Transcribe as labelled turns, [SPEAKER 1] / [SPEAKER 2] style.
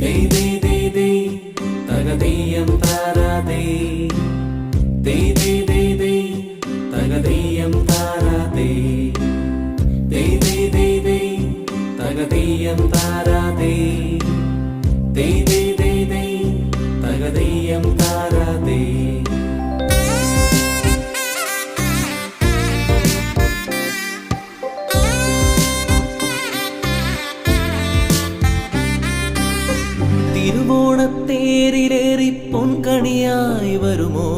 [SPEAKER 1] ദേ ദേ ദേ ദേ തകതീയം താരാതേ ദേ ദേ ദേ ദേ തകതീയം താരാതേ ദേ ദേ ദേ ദേ തകതീയം താരാതേ ദേ ദേ ദേ ദേ തകതീയം താരാതേ
[SPEAKER 2] തിരുവോണത്തേരിലേറി പൊൻകണിയായി വരുമോ?